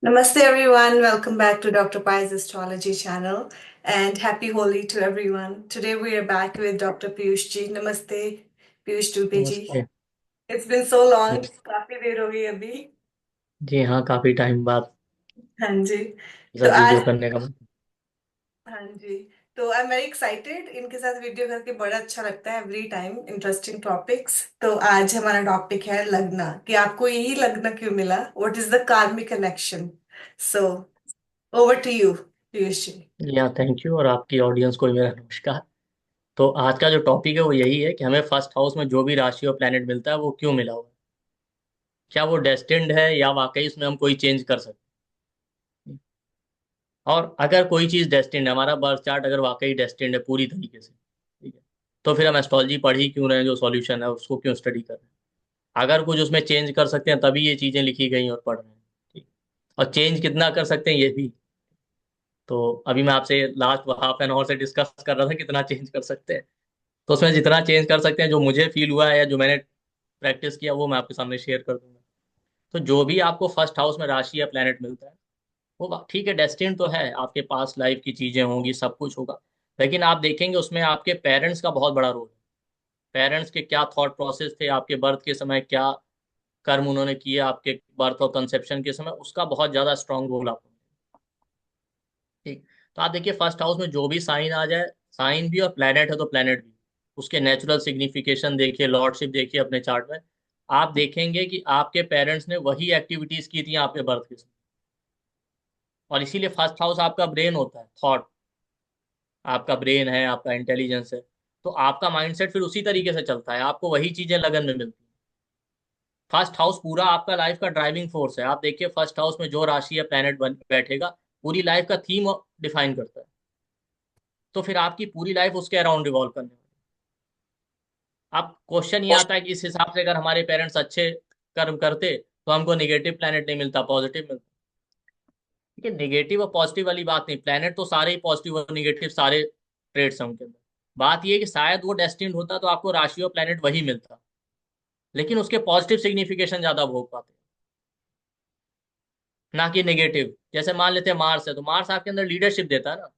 Namaste everyone, welcome back to Dr. Pai's Astrology channel and happy Holi to everyone. Today we are back with Dr. Piyush ji. Namaste Piyush Dubey ji. नमस्ते। It's been so long, नमस्ते। काफी देर हो गई अभी। जी हाँ, काफी time बाद हाँ जी। ये तो सब वीडियो आज करने का मन। हाँ जी, तो आई एम वेरी एक्साइटेड, इनके साथ वीडियो करके बड़ा अच्छा लगता है एवरी टाइम, इंटरेस्टिंग टॉपिक्स। तो आज हमारा टॉपिक है लग्न, कि आपको यही लग्न क्यों मिला, what is the karmic connection. So over to you Piyush ji. या थैंक यू, और आपकी ऑडियंस को भी मेरा नमस्कार। तो आज का जो टॉपिक है वो यही है कि हमें फर्स्ट हाउस में जो भी राशि और प्लेनेट मिलता है वो क्यों मिला हुआ है। क्या वो डेस्टिन्ड है या वाकई उसमें हम कोई चेंज कर सकते हैं। और अगर कोई चीज़ डेस्टिन्ड है, हमारा बर्थ चार्ट अगर वाकई डेस्टिन्ड है पूरी तरीके से, ठीक है, तो फिर हम एस्ट्रोलॉजी पढ़ ही क्यों रहे हैं, जो सॉल्यूशन है उसको क्यों स्टडी कर रहे हैं। अगर कुछ उसमें चेंज कर सकते हैं तभी ये चीज़ें लिखी गई और पढ़ रहे हैं। ठीक। और चेंज कितना कर सकते हैं ये भी। तो अभी मैं आपसे लास्ट हाफ एन आवर से डिस्कस कर रहा था कितना चेंज कर सकते हैं। तो उसमें जितना चेंज कर सकते हैं, जो मुझे फील हुआ है या जो मैंने प्रैक्टिस किया, वो मैं आपके सामने शेयर कर दूंगा। तो जो भी आपको फर्स्ट हाउस में राशि या प्लेनेट मिलता है, वो ठीक है, डेस्टिन तो है, आपके पास लाइफ की चीजें होंगी, सब कुछ होगा। लेकिन आप देखेंगे उसमें आपके पेरेंट्स का बहुत बड़ा रोल है। पेरेंट्स के क्या थॉट प्रोसेस थे आपके बर्थ के समय, क्या कर्म उन्होंने किए आपके बर्थ और कंसेप्शन के समय, उसका बहुत ज्यादा स्ट्रांग रोल आपको। ठीक। तो आप देखिए फर्स्ट हाउस में जो भी साइन आ जाए, साइन भी और प्लेनेट है तो प्लेनेट भी, उसके नेचुरल सिग्निफिकेशन देखिए, लॉर्डशिप देखिए अपने चार्ट में। आप देखेंगे कि आपके पेरेंट्स ने वही एक्टिविटीज की थी आपके बर्थ के समय। और इसीलिए फर्स्ट हाउस आपका ब्रेन होता है, थॉट, आपका ब्रेन है, आपका इंटेलिजेंस है। तो आपका माइंडसेट फिर उसी तरीके से चलता है, आपको वही चीजें लगन में मिलती हैं। फर्स्ट हाउस पूरा आपका लाइफ का ड्राइविंग फोर्स है। आप देखिए फर्स्ट हाउस में जो राशि या प्लेनेट बैठेगा, पूरी लाइफ का थीम डिफाइन करता है। तो फिर आपकी पूरी लाइफ उसके अराउंड रिवॉल्व करने वाली। अब क्वेश्चन ये आता है कि इस हिसाब से अगर हमारे पेरेंट्स अच्छे कर्म करते तो हमको नेगेटिव प्लेनेट नहीं मिलता, पॉजिटिव मिलता। ठीक है, नेगेटिव और पॉजिटिव वाली बात नहीं, प्लेनेट तो सारे ही पॉजिटिव और नेगेटिव सारे ट्रेड्स हैं उनके अंदर। बात ये है कि शायद वो डेस्टिन्ड होता तो आपको राशि और प्लेनेट वही मिलता, लेकिन उसके पॉजिटिव सिग्निफिकेशन ज्यादा भोग पाते, ना कि नेगेटिव। जैसे मान लेते हैं मार्स है, तो मार्स आपके अंदर लीडरशिप देता है ना।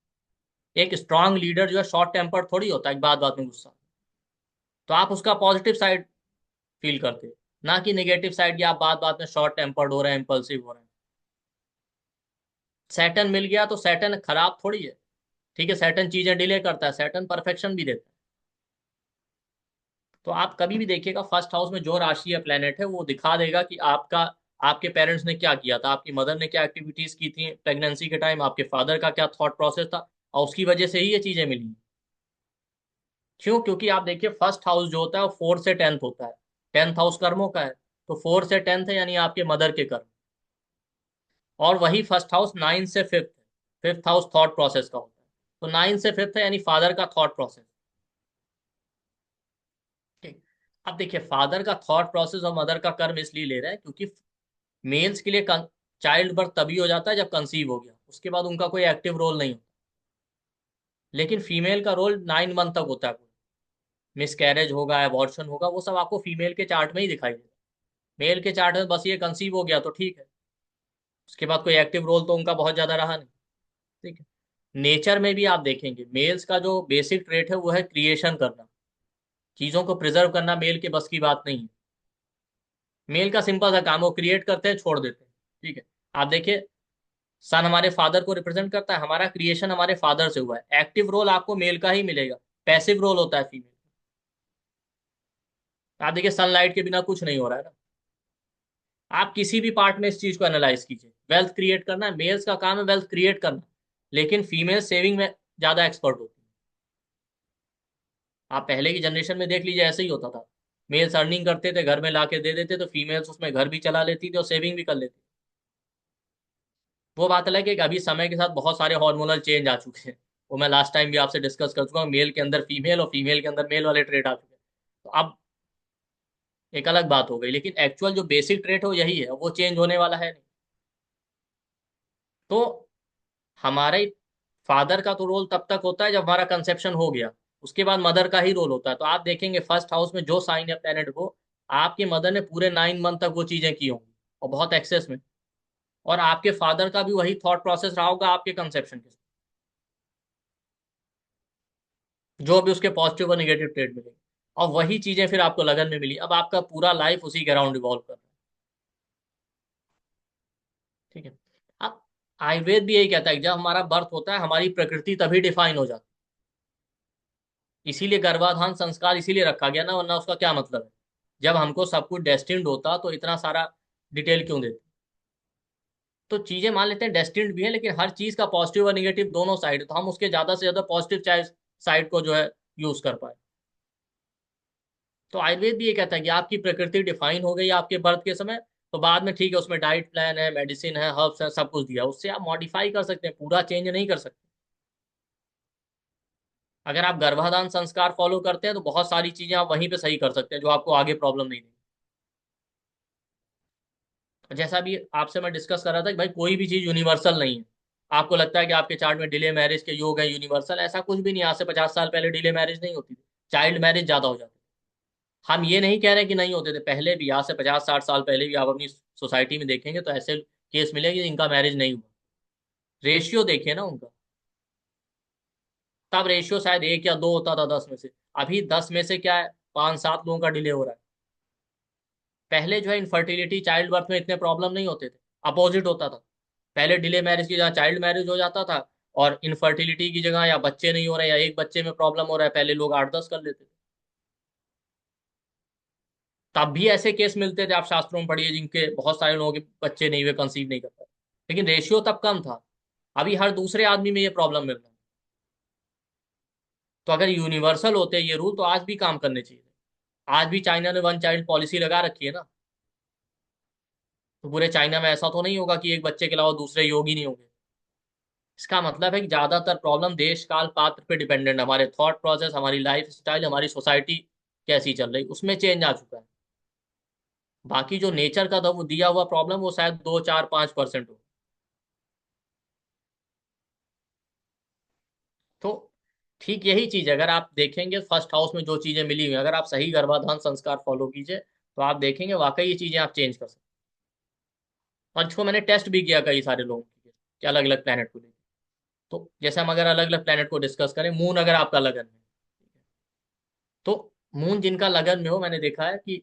एक स्ट्रांग लीडर जो है शॉर्ट टेम्पर्ड थोड़ी होता है, बात बात में गुस्सा। तो आप उसका पॉजिटिव साइड फील करते हो, ना कि नेगेटिव साइड की आप बात बात में शॉर्ट टेम्पर्ड हो रहे हैं, इम्पल्सिव हो रहे हैं। सैटर्न मिल गया तो सैटर्न खराब थोड़ी है। ठीक है, सैटर्न चीजें डिले करता है, सैटर्न परफेक्शन भी देता है। तो आप कभी भी देखिएगा फर्स्ट हाउस में जो राशि या प्लेनेट है वो दिखा देगा कि आपका, आपके पेरेंट्स ने क्या किया था, आपकी मदर ने क्या एक्टिविटीज की थी प्रेगनेंसी के टाइम, आपके फादर का क्या थॉट प्रोसेस था, और उसकी वजह से ही ये चीजें मिली। क्यों? क्योंकि आप देखिए फर्स्ट हाउस जो होता है वो 4 से 10 होता है। 10th हाउस कर्मों का है, तो 4 से 10 है, यानी आपके मदर के कर्म। और वही फर्स्ट हाउस 9 से 5 है। 5th हाउस थॉट प्रोसेस का होता है, तो 9 से 5 है, यानी फादर का थॉट प्रोसेस। ठीक। अब देखिए फादर का थॉट प्रोसेस और मदर का कर्म इसलिए ले रहे हैं क्योंकि मेल्स के लिए चाइल्ड बर्थ तभी हो जाता है जब कंसीव हो गया, उसके बाद उनका कोई एक्टिव रोल नहीं होता। लेकिन फीमेल का रोल 9 मंथ तक होता है। मिस कैरेज होगा, एबॉर्शन होगा, वो सब आपको फीमेल के चार्ट में ही दिखाई देगा। मेल के चार्ट में बस ये कंसीव हो गया तो ठीक है, उसके बाद कोई एक्टिव रोल तो उनका बहुत ज्यादा रहा नहीं। ठीक है। नेचर में भी आप देखेंगे मेल्स का जो बेसिक ट्रेट है वो है क्रिएशन करना, चीजों को प्रिजर्व करना मेल के बस की बात नहीं है। मेल का सिंपल सा काम, वो क्रिएट करते हैं छोड़ देते हैं। ठीक है। आप देखिए सन हमारे फादर को रिप्रेजेंट करता है, हमारा क्रिएशन हमारे फादर से हुआ है, एक्टिव रोल आपको मेल का ही मिलेगा, पैसिव रोल होता है फीमेल। आप देखिए सनलाइट के बिना कुछ नहीं हो रहा है ना। आप किसी भी पार्ट में इस चीज को एनालाइज कीजिए, वेल्थ क्रिएट करना है, मेल्स का काम है वेल्थ क्रिएट करना, लेकिन फीमेल सेविंग में ज्यादा एक्सपर्ट होती है। आप पहले की जनरेशन में देख लीजिए, ऐसे ही होता था। मेल्स अर्निंग करते थे, घर में ला के दे देते, तो फीमेल्स उसमें घर भी चला लेती थी और सेविंग भी कर लेती। वो बात अलग है कि अभी समय के साथ बहुत सारे हार्मोनल चेंज आ चुके हैं, वो मैं लास्ट टाइम भी आपसे डिस्कस कर चुका हूँ, मेल के अंदर फीमेल और फीमेल के अंदर मेल वाले ट्रेट आ चुके हैं। तो अब एक अलग बात हो गई, लेकिन एक्चुअल जो बेसिक ट्रेट है वो यही है, वो चेंज होने वाला है नहीं। तो हमारे फादर का तो रोल तब तक होता है जब हमारा कंसेप्शन हो गया, उसके बाद मदर का ही रोल होता है। तो आप देखेंगे फर्स्ट हाउस में जो साइन या प्लेनेट हो, आपकी मदर ने पूरे 9 मंथ तक वो चीजें की होंगी, और बहुत एक्सेस में। और आपके फादर का भी वही थॉट प्रोसेस रहा होगा आपके कंसेप्शन के साथ, जो भी उसके पॉजिटिव और निगेटिव ट्रेड मिलेंगे, और वही चीजें फिर आपको लगन में मिली। अब आपका पूरा लाइफ उसी के अराउंड रिवॉल्व कर रहा है। ठीक है। अब आयुर्वेद भी यही कहता है कि जब हमारा बर्थ होता है हमारी प्रकृति तभी डिफाइन हो जाती है। इसीलिए गर्भाधान संस्कार इसीलिए रखा गया ना, वरना उसका क्या मतलब है। जब हमको सब कुछ डेस्टिन्ड होता तो इतना सारा डिटेल क्यों देते। तो चीजें मान लेते हैं डेस्टिन्ड भी है, लेकिन हर चीज का पॉजिटिव और निगेटिव दोनों साइड है, तो हम उसके ज्यादा से ज्यादा पॉजिटिव चाहे साइड को जो है यूज कर पाए। तो आयुर्वेद भी ये कहता है कि आपकी प्रकृति डिफाइन हो गई आपके बर्थ के समय, तो बाद में ठीक है उसमें डाइट प्लान है, मेडिसिन है, हर्ब्स है, सब कुछ दिया, उससे आप मॉडिफाई कर सकते हैं, पूरा चेंज नहीं कर सकते। अगर आप गर्भाधान संस्कार फॉलो करते हैं तो बहुत सारी चीजें आप वहीं पे सही कर सकते हैं जो आपको आगे प्रॉब्लम नहीं देगी। जैसा भी आपसे मैं डिस्कस कर रहा था कि भाई कोई भी चीज यूनिवर्सल नहीं है। आपको लगता है कि आपके चार्ट में डिले मैरिज के योग है यूनिवर्सल, ऐसा कुछ भी नहीं। आज से 50 साल पहले डिले मैरिज नहीं होती थी, चाइल्ड मैरिज ज्यादा हो जाती थी। हम ये नहीं कह रहे कि नहीं होते थे, पहले भी, आज से 50-60 साल पहले भी आप अपनी सोसाइटी में देखेंगे तो ऐसे केस मिलेंगे जिनका मैरिज नहीं हुआ। रेशियो देखिए ना उनका, तब रेशियो शायद 1 या 2 होता था 10 में से। अभी 10 में से क्या है, 5-7 लोगों का डिले हो रहा है। पहले जो है इनफर्टिलिटी चाइल्ड बर्थ में इतने प्रॉब्लम नहीं होते थे, अपोजिट होता था। पहले डिले मैरिज की जगह चाइल्ड मैरिज हो जाता था, और इनफर्टिलिटी की जगह या बच्चे नहीं हो रहे या एक बच्चे में प्रॉब्लम हो रहा है, पहले लोग 8-10 कर लेते थे। तब भी ऐसे केस मिलते थे, आप शास्त्रों में पढ़िए, जिनके बहुत सारे लोगों के बच्चे नहीं हुए, कंसीव नहीं कर पाए, लेकिन रेशियो तब कम था। अभी हर दूसरे आदमी में ये प्रॉब्लम मिल रहा है। तो अगर यूनिवर्सल होते ये रूल तो आज भी काम करने चाहिए। आज भी चाइना ने 1 चाइल्ड पॉलिसी लगा रखी है ना, तो पूरे चाइना में ऐसा तो नहीं होगा कि एक बच्चे के अलावा दूसरे योग ही नहीं होंगे। इसका मतलब है कि ज्यादातर प्रॉब्लम देश काल पात्र पे डिपेंडेंट है, हमारे थॉट प्रोसेस, हमारी लाइफ स्टाइल, हमारी सोसाइटी कैसी चल रही, उसमें चेंज आ चुका है। बाकी जो नेचर का था वो दिया हुआ प्रॉब्लम, वो शायद 2, 4, 5% हो। तो ठीक यही चीज है, अगर आप देखेंगे फर्स्ट हाउस में जो चीजें मिली हुई हैं, अगर आप सही गर्भाधान संस्कार फॉलो कीजिए तो आप देखेंगे वाकई ये चीजें आप चेंज कर सकते हैं। और इसको मैंने टेस्ट भी किया कई सारे लोगों के कि अलग अलग प्लेनेट को लेकर। तो जैसे हम अगर अलग अलग प्लेनेट को डिस्कस करें, मून अगर आपका लगन में, तो मून जिनका लगन में हो, मैंने देखा है कि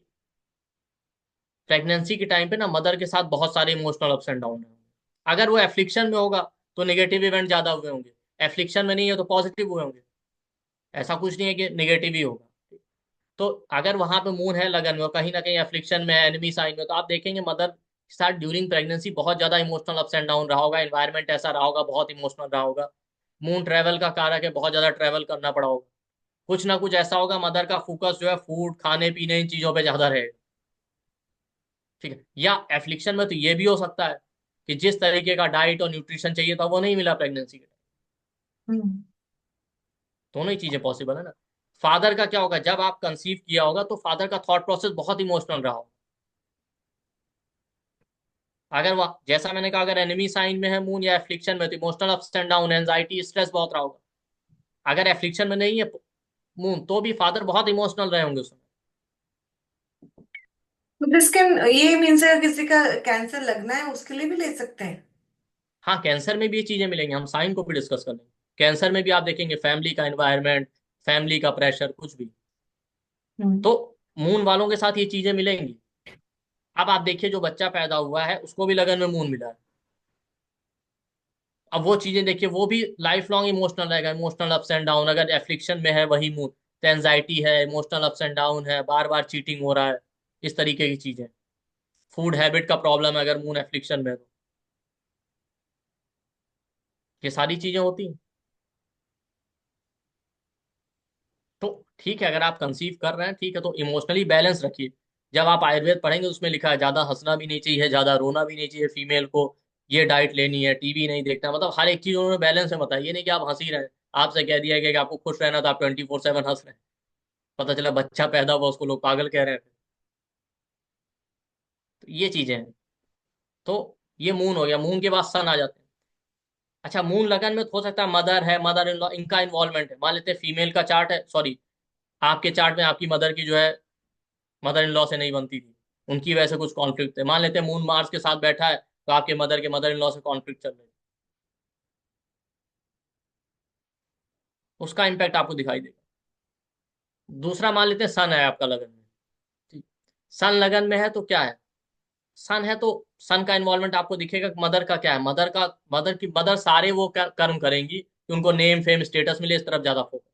प्रेगनेंसी के टाइम पे ना मदर के साथ बहुत सारे इमोशनल अप्स एंड डाउन है। अगर वो एफ्लिक्शन में होगा तो नेगेटिव इवेंट ज्यादा हुए होंगे, एफ्लिक्शन में नहीं है तो पॉजिटिव हुए होंगे। ऐसा कुछ नहीं है कि नेगेटिव ही होगा। तो अगर वहां पे मून है लगन में और कहीं ना कहीं एफ्लिक्शन में है, एनिमी साइन में, तो आप देखेंगे मदर के साथ ड्यूरिंग प्रेगनेंसी बहुत ज्यादा इमोशनल अप्स एंड डाउन रहा होगा, एनवायरमेंट ऐसा रहा होगा, बहुत इमोशनल रहा होगा। मून ट्रेवल का कारक है, बहुत ज्यादा ट्रेवल करना पड़ा होगा। कुछ ना कुछ ऐसा होगा, मदर का फोकस जो है फूड, खाने पीने, इन चीजों पे ज्यादा रहेगा। ठीक है। या एफ्लिक्शन में तो ये भी हो सकता है कि जिस तरीके का डाइट और न्यूट्रिशन चाहिए था वो नहीं मिला प्रेगनेंसी के टाइम। हम्म। दोनों ही चीजें पॉसिबल है ना। फादर का क्या होगा, जब आप कंसीव किया होगा तो फादर का थॉट प्रोसेस बहुत इमोशनल रहा होगा। अगर वह, जैसा मैंने कहा, अगर एनिमी साइन में है मून या एफ्लिक्शन में, तो emotional ups and down, anxiety, stress बहुत रहा होगा। अगर एफ्लिक्शन में नहीं है मून, तो भी फादर बहुत इमोशनल रहे होंगे उसमें। तो जिसके ये मीन्स अगर किसी का कैंसर लगना है उसके लिए भी ले सकते हैं? हाँ, कैंसर में भी ये चीजें मिलेंगी, हम साइन को भी डिस्कस कर लेंगे। कैंसर में भी आप देखेंगे फैमिली का एनवायरनमेंट, फैमिली का प्रेशर, कुछ भी। हम्म। तो मून वालों के साथ ये चीजें मिलेंगी। अब आप देखिए जो बच्चा पैदा हुआ है उसको भी लगन में मून मिला है। अब वो चीजें देखिए, वो भी लाइफ लॉन्ग इमोशनल रहेगा, इमोशनल अप्स एंड डाउन। अगर एफ्लिक्शन में है वही मून, तो एंजाइटी है, इमोशनल अप्स एंड डाउन है, बार बार चीटिंग हो रहा है, इस तरीके की चीजें। फूड हैबिट का प्रॉब्लम है अगर मून एफ्लिक्शन में है तो। ये सारी चीजें होती हैं। तो ठीक है, अगर आप कंसीव कर रहे हैं, ठीक है, तो इमोशनली बैलेंस रखिए। जब आप आयुर्वेद पढ़ेंगे उसमें लिखा है ज्यादा हंसना भी नहीं चाहिए, ज्यादा रोना भी नहीं चाहिए, फीमेल को ये डाइट लेनी है, टीवी नहीं देखना, मतलब हर एक चीज उन्होंने बैलेंस में बताई। ये नहीं कि आप हंस ही रहे हैं, आपसे कह दिया गया कि आपको खुश रहना तो आप 24/7 हंस रहे हैं, पता चला बच्चा पैदा हुआ उसको लोग पागल कह रहे हैं। तो ये चीजें हैं। तो ये मून हो गया, मून के बाद सन आ जाते हैं। अच्छा, मून लगन में तो हो सकता है मदर है, मदर इन लॉ, इनका इन्वॉल्वमेंट है। मान लेते हैं फीमेल का चार्ट है, सॉरी, आपके चार्ट में आपकी मदर की जो है, मदर इन लॉ से नहीं बनती थी, उनकी वजह से कुछ कॉन्फ्लिक्ट थे। मान लेते हैं मून मार्स के साथ बैठा है, तो आपके मदर के मदर इन लॉ से कॉन्फ्लिक्ट चल रहे हैं, उसका इम्पैक्ट आपको दिखाई देगा। दूसरा मान लेते हैं सन है आपका लगन में, ठीक। सन लगन में है तो क्या है, सन है तो सन का इन्वॉल्वमेंट आपको दिखेगा। मदर का क्या है, मदर सारे वो कर्म करेंगी कि उनको नेम फेम स्टेटस मिले, इस तरफ ज्यादा फोकस।